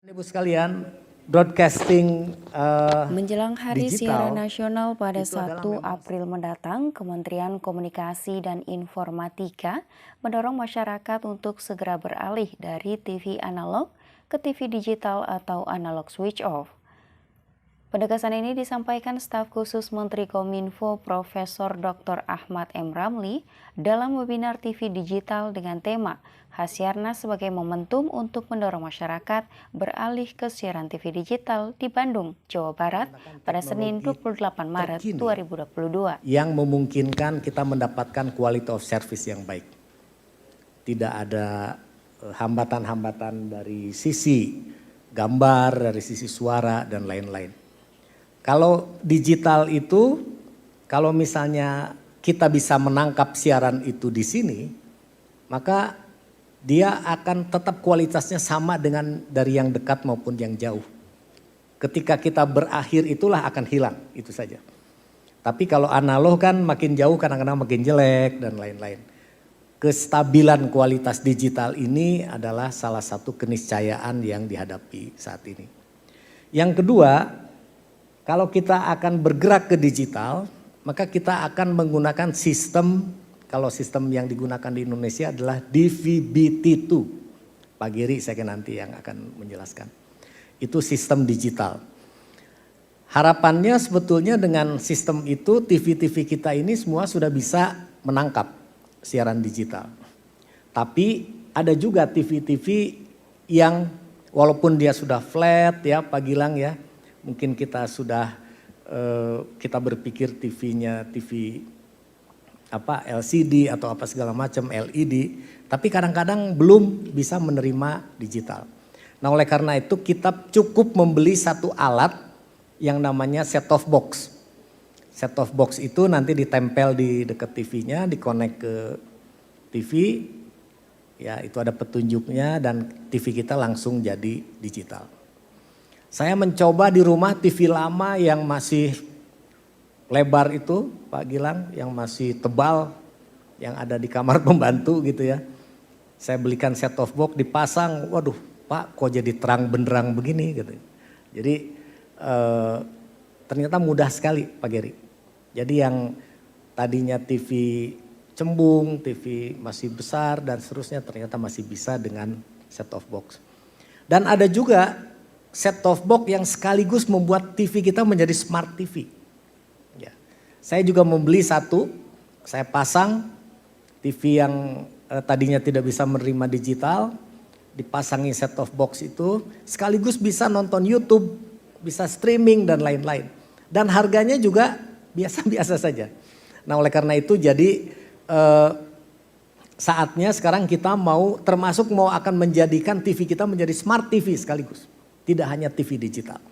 Ibu sekalian, broadcasting Menjelang Hari digital Siaran Nasional pada itu adalah 1 memang April mendatang, Kementerian Komunikasi dan Informatika mendorong masyarakat untuk segera beralih dari TV analog ke TV digital atau analog switch off. Penegasan ini disampaikan staf khusus Menteri Kominfo Profesor Dr. Ahmad M. Ramli dalam webinar TV digital dengan tema Hasyarnas sebagai momentum untuk mendorong masyarakat beralih ke siaran TV digital di Bandung, Jawa Barat pada Senin 28 Maret terkini 2022. yang memungkinkan kita mendapatkan quality of service yang baik. Tidak ada hambatan-hambatan dari sisi gambar, dari sisi suara dan lain-lain. Kalau digital itu, kalau misalnya kita bisa menangkap siaran itu di sini, maka dia akan tetap kualitasnya sama dengan dari yang dekat maupun yang jauh. Ketika kita berakhir itulah akan hilang, itu saja. Tapi kalau analog kan makin jauh kadang-kadang makin jelek dan lain-lain. Kestabilan kualitas digital ini adalah salah satu keniscayaan yang dihadapi saat ini. Yang kedua, kalau kita akan bergerak ke digital, maka kita akan menggunakan sistem, kalau sistem yang digunakan di Indonesia adalah DVB-T2. Pak Giri saya nanti yang akan menjelaskan. Itu sistem digital. Harapannya sebetulnya dengan sistem itu TV-TV kita ini semua sudah bisa menangkap siaran digital. Tapi ada juga TV-TV yang walaupun dia sudah flat ya Pak Gilang ya, mungkin kita sudah kita berpikir TV-nya TV apa LCD atau apa segala macam LED, tapi kadang-kadang belum bisa menerima digital. Nah oleh karena itu kita cukup membeli satu alat yang namanya set top box. Set top box itu nanti ditempel di dekat TV-nya, dikonek ke TV, ya itu ada petunjuknya dan TV kita langsung jadi digital. Saya mencoba di rumah TV lama yang masih lebar itu Pak Gilang, yang masih tebal, yang ada di kamar pembantu gitu ya. Saya belikan set top box dipasang, waduh Pak kok jadi terang benderang begini gitu. Jadi ternyata mudah sekali Pak Geri. Jadi yang tadinya TV cembung, TV masih besar dan seterusnya ternyata masih bisa dengan set top box. Dan ada juga set top box yang sekaligus membuat TV kita menjadi smart TV. Ya. Saya juga membeli satu, saya pasang TV yang tadinya tidak bisa menerima digital, dipasangi set top box itu, sekaligus bisa nonton YouTube, bisa streaming dan lain-lain. Dan harganya juga biasa-biasa saja. Nah oleh karena itu jadi saatnya sekarang kita mau termasuk mau akan menjadikan TV kita menjadi smart TV sekaligus. Tidak hanya TV digital.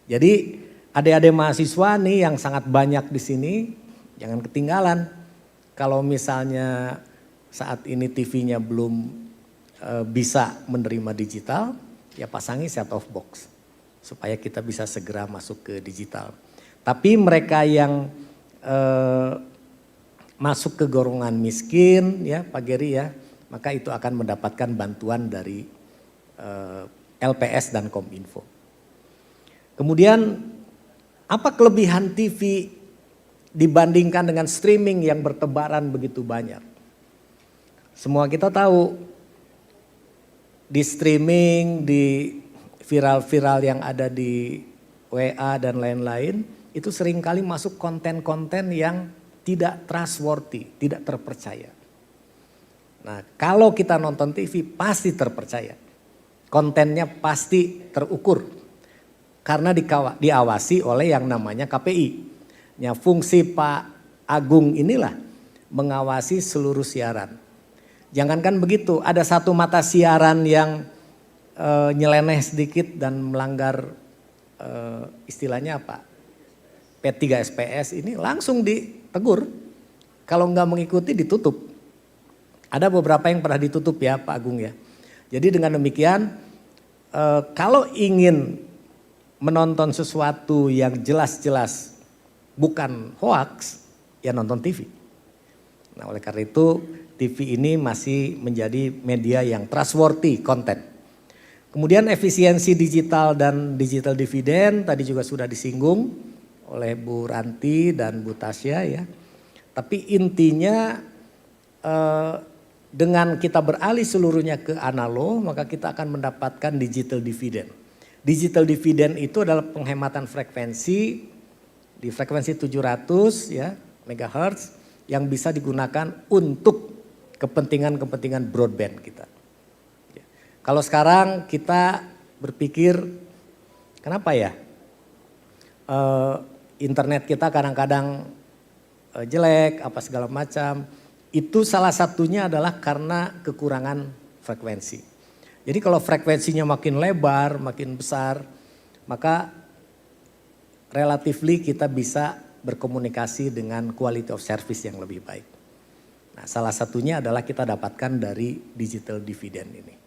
Jadi adik-adik mahasiswa nih yang sangat banyak di sini, jangan ketinggalan. Kalau misalnya saat ini TV-nya belum bisa menerima digital, ya pasangi set top box. Supaya kita bisa segera masuk ke digital. Tapi mereka yang masuk ke golongan miskin, ya Pak Geri ya, maka itu akan mendapatkan bantuan dari LPS dan Kominfo. Kemudian apa kelebihan TV dibandingkan dengan streaming yang bertebaran begitu banyak? Semua kita tahu di streaming, di viral-viral yang ada di WA dan lain-lain, itu seringkali masuk konten-konten yang tidak trustworthy, tidak terpercaya. Nah kalau kita nonton TV pasti terpercaya. Kontennya pasti terukur karena diawasi oleh yang namanya KPI. Ya, fungsi Pak Agung inilah mengawasi seluruh siaran. Jangankan begitu, ada satu mata siaran yang nyeleneh sedikit dan melanggar istilahnya apa? P3 SPS ini langsung ditegur. Kalau nggak mengikuti ditutup. Ada beberapa yang pernah ditutup ya Pak Agung ya. Jadi dengan demikian kalau ingin menonton sesuatu yang jelas-jelas bukan hoax, ya nonton TV. Nah oleh karena itu TV ini masih menjadi media yang trustworthy konten. Kemudian efisiensi digital dan digital dividend tadi juga sudah disinggung oleh Bu Ranti dan Bu Tasya ya. Tapi intinya dengan kita beralih seluruhnya ke analog maka kita akan mendapatkan digital dividend. Digital dividend itu adalah penghematan frekuensi di frekuensi 700 ya megahertz yang bisa digunakan untuk kepentingan-kepentingan broadband kita. Kalau sekarang kita berpikir kenapa ya internet kita kadang-kadang jelek apa segala macam, itu salah satunya adalah karena kekurangan frekuensi. Jadi kalau frekuensinya makin lebar, makin besar, maka relatively kita bisa berkomunikasi dengan quality of service yang lebih baik. Nah, salah satunya adalah kita dapatkan dari digital dividend ini.